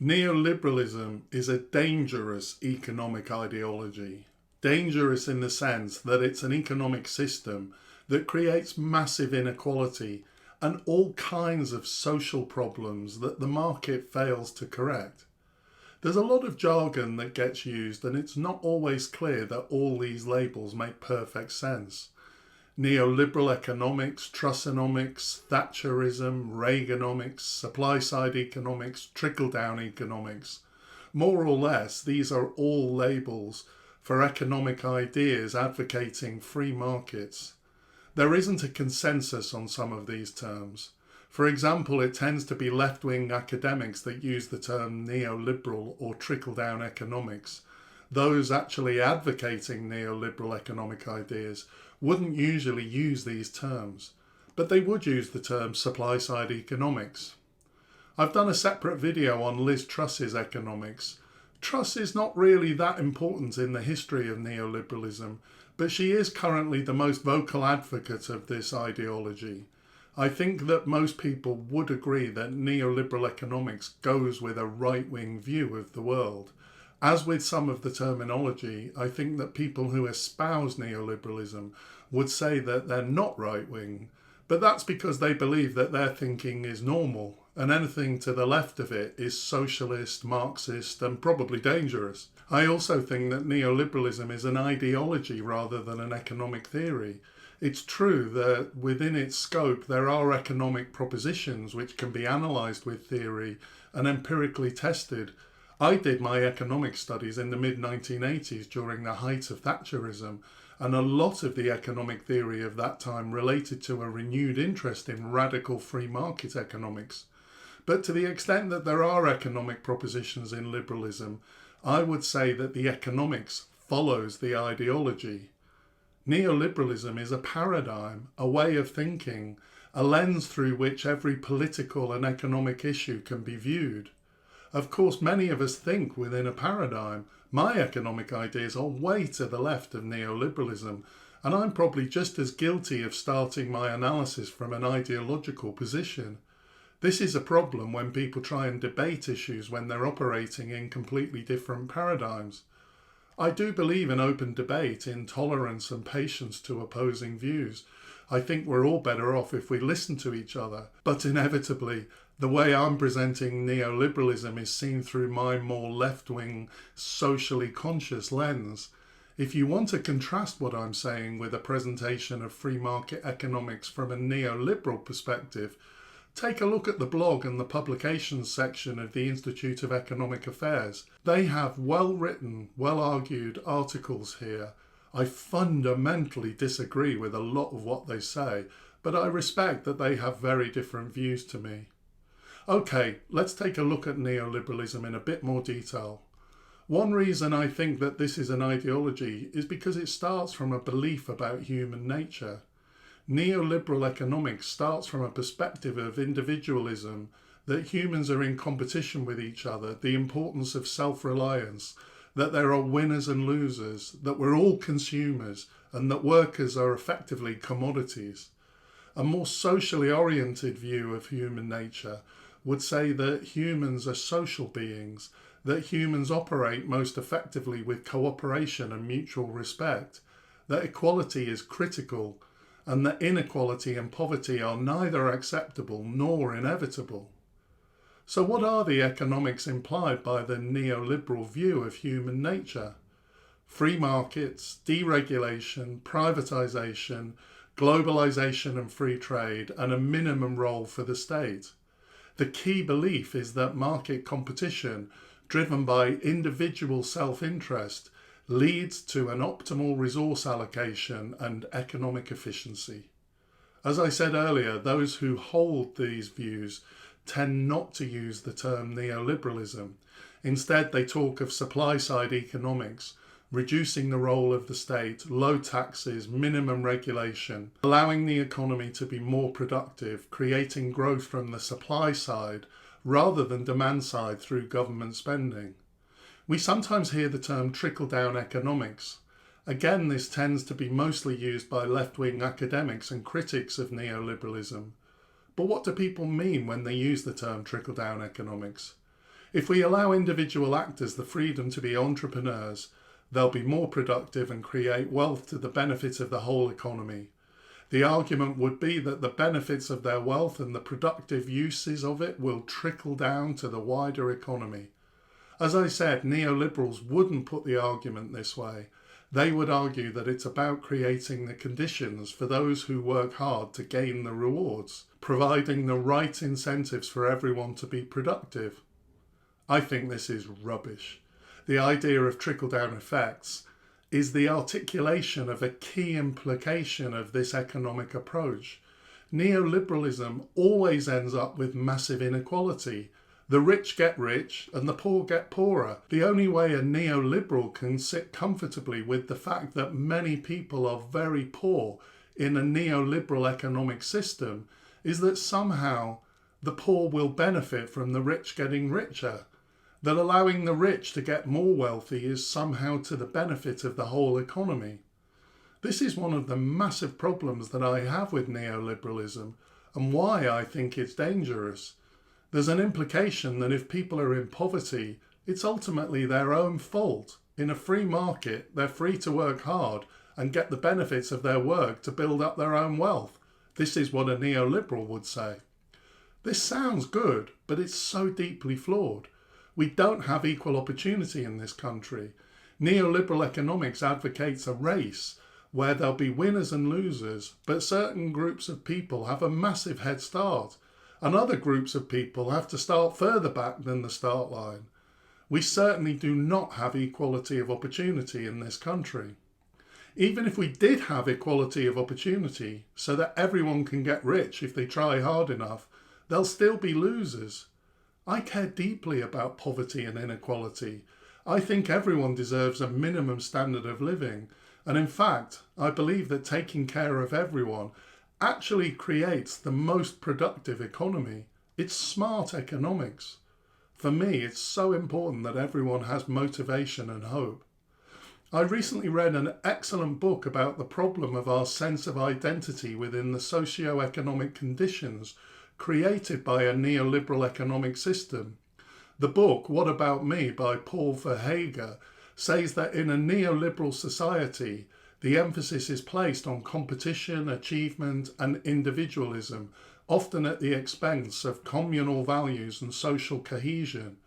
Neoliberalism is a dangerous economic ideology. Dangerous in the sense that it's an economic system that creates massive inequality and all kinds of social problems that the market fails to correct. There's a lot of jargon that gets used, and it's not always clear that all these labels make perfect sense. Neoliberal economics, Trussonomics, Thatcherism, Reaganomics, supply-side economics, trickle-down economics. More or less, these are all labels for economic ideas advocating free markets. There isn't a consensus on some of these terms. For example, it tends to be left-wing academics that use the term neoliberal or trickle-down economics. Those actually advocating neoliberal economic ideas wouldn't usually use these terms, but they would use the term supply-side economics. I've done a separate video on Liz Truss's economics. Truss is not really that important in the history of neoliberalism, but she is currently the most vocal advocate of this ideology. I think that most people would agree that neoliberal economics goes with a right-wing view of the world. As with some of the terminology, I think that people who espouse neoliberalism would say that they're not right-wing, but that's because they believe that their thinking is normal, and anything to the left of it is socialist, Marxist, and probably dangerous. I also think that neoliberalism is an ideology rather than an economic theory. It's true that within its scope there are economic propositions which can be analysed with theory and empirically tested. I did my economic studies in the mid-1980s during the height of Thatcherism, and a lot of the economic theory of that time related to a renewed interest in radical free market economics. But to the extent that there are economic propositions in liberalism, I would say that the economics follows the ideology. Neoliberalism is a paradigm, a way of thinking, a lens through which every political and economic issue can be viewed. Of course, many of us think within a paradigm. My economic ideas are way to the left of neoliberalism, and I'm probably just as guilty of starting my analysis from an ideological position. This is a problem when people try and debate issues when they're operating in completely different paradigms. I do believe in open debate, in tolerance and patience to opposing views. I think we're all better off if we listen to each other, but inevitably, the way I'm presenting neoliberalism is seen through my more left-wing, socially conscious lens. If you want to contrast what I'm saying with a presentation of free market economics from a neoliberal perspective, take a look at the blog and the publications section of the Institute of Economic Affairs. They have well-written, well-argued articles here. I fundamentally disagree with a lot of what they say, but I respect that they have very different views to me. Okay, let's take a look at neoliberalism in a bit more detail. One reason I think that this is an ideology is because it starts from a belief about human nature. Neoliberal economics starts from a perspective of individualism, that humans are in competition with each other, the importance of self-reliance, that there are winners and losers, that we're all consumers, and that workers are effectively commodities. A more socially oriented view of human nature would say that humans are social beings, that humans operate most effectively with cooperation and mutual respect, that equality is critical, and that inequality and poverty are neither acceptable nor inevitable. So what are the economics implied by the neoliberal view of human nature? Free markets, deregulation, privatisation, globalisation and free trade, and a minimum role for the state. The key belief is that market competition, driven by individual self-interest, leads to an optimal resource allocation and economic efficiency. As I said earlier, those who hold these views tend not to use the term neoliberalism. Instead, they talk of supply-side economics, reducing the role of the state, low taxes, minimum regulation, allowing the economy to be more productive, creating growth from the supply side rather than demand side through government spending. We sometimes hear the term trickle-down economics. Again, this tends to be mostly used by left-wing academics and critics of neoliberalism. But what do people mean when they use the term trickle-down economics? If we allow individual actors the freedom to be entrepreneurs, they'll be more productive and create wealth to the benefit of the whole economy. The argument would be that the benefits of their wealth and the productive uses of it will trickle down to the wider economy. As I said, neoliberals wouldn't put the argument this way. They would argue that it's about creating the conditions for those who work hard to gain the rewards, providing the right incentives for everyone to be productive. I think this is rubbish. The idea of trickle-down effects is the articulation of a key implication of this economic approach. Neoliberalism always ends up with massive inequality. The rich get rich and the poor get poorer. The only way a neoliberal can sit comfortably with the fact that many people are very poor in a neoliberal economic system is that somehow the poor will benefit from the rich getting richer. That allowing the rich to get more wealthy is somehow to the benefit of the whole economy. This is one of the massive problems that I have with neoliberalism and why I think it's dangerous. There's an implication that if people are in poverty, it's ultimately their own fault. In a free market, they're free to work hard and get the benefits of their work to build up their own wealth. This is what a neoliberal would say. This sounds good, but it's so deeply flawed. We don't have equal opportunity in this country. Neoliberal economics advocates a race where there'll be winners and losers, but certain groups of people have a massive head start, and other groups of people have to start further back than the start line. We certainly do not have equality of opportunity in this country. Even if we did have equality of opportunity so that everyone can get rich if they try hard enough, there'll still be losers. I care deeply about poverty and inequality. I think everyone deserves a minimum standard of living. And in fact, I believe that taking care of everyone actually creates the most productive economy. It's smart economics. For me, it's so important that everyone has motivation and hope. I recently read an excellent book about the problem of our sense of identity within the socio-economic conditions created by a neoliberal economic system. The book, What About Me, by Paul Verhaeghe, says that in a neoliberal society, the emphasis is placed on competition, achievement, and individualism, often at the expense of communal values and social cohesion.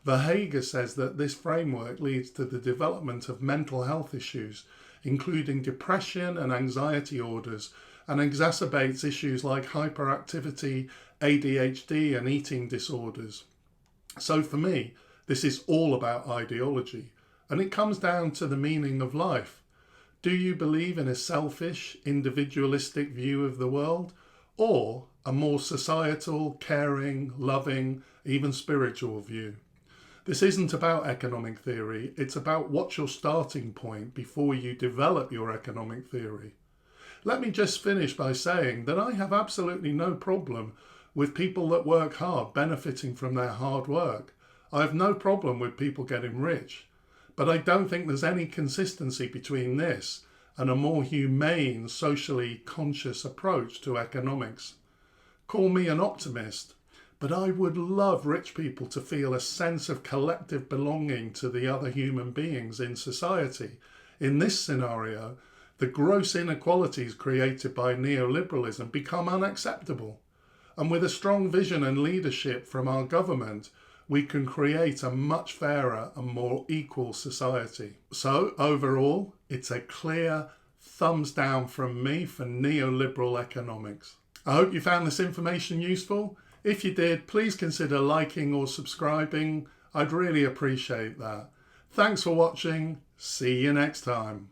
Verhaeghe says that this framework leads to the development of mental health issues, including depression and anxiety orders, and exacerbates issues like hyperactivity, ADHD, and eating disorders. So for me, this is all about ideology, and it comes down to the meaning of life. Do you believe in a selfish, individualistic view of the world, or a more societal, caring, loving, even spiritual view? This isn't about economic theory, it's about what's your starting point before you develop your economic theory. Let me just finish by saying that I have absolutely no problem with people that work hard benefiting from their hard work. I have no problem with people getting rich. But I don't think there's any consistency between this and a more humane, socially conscious approach to economics. Call me an optimist, but I would love rich people to feel a sense of collective belonging to the other human beings in society. In this scenario, the gross inequalities created by neoliberalism become unacceptable. And with a strong vision and leadership from our government, we can create a much fairer and more equal society. So overall, it's a clear thumbs down from me for neoliberal economics. I hope you found this information useful. If you did, please consider liking or subscribing. I'd really appreciate that. Thanks for watching. See you next time.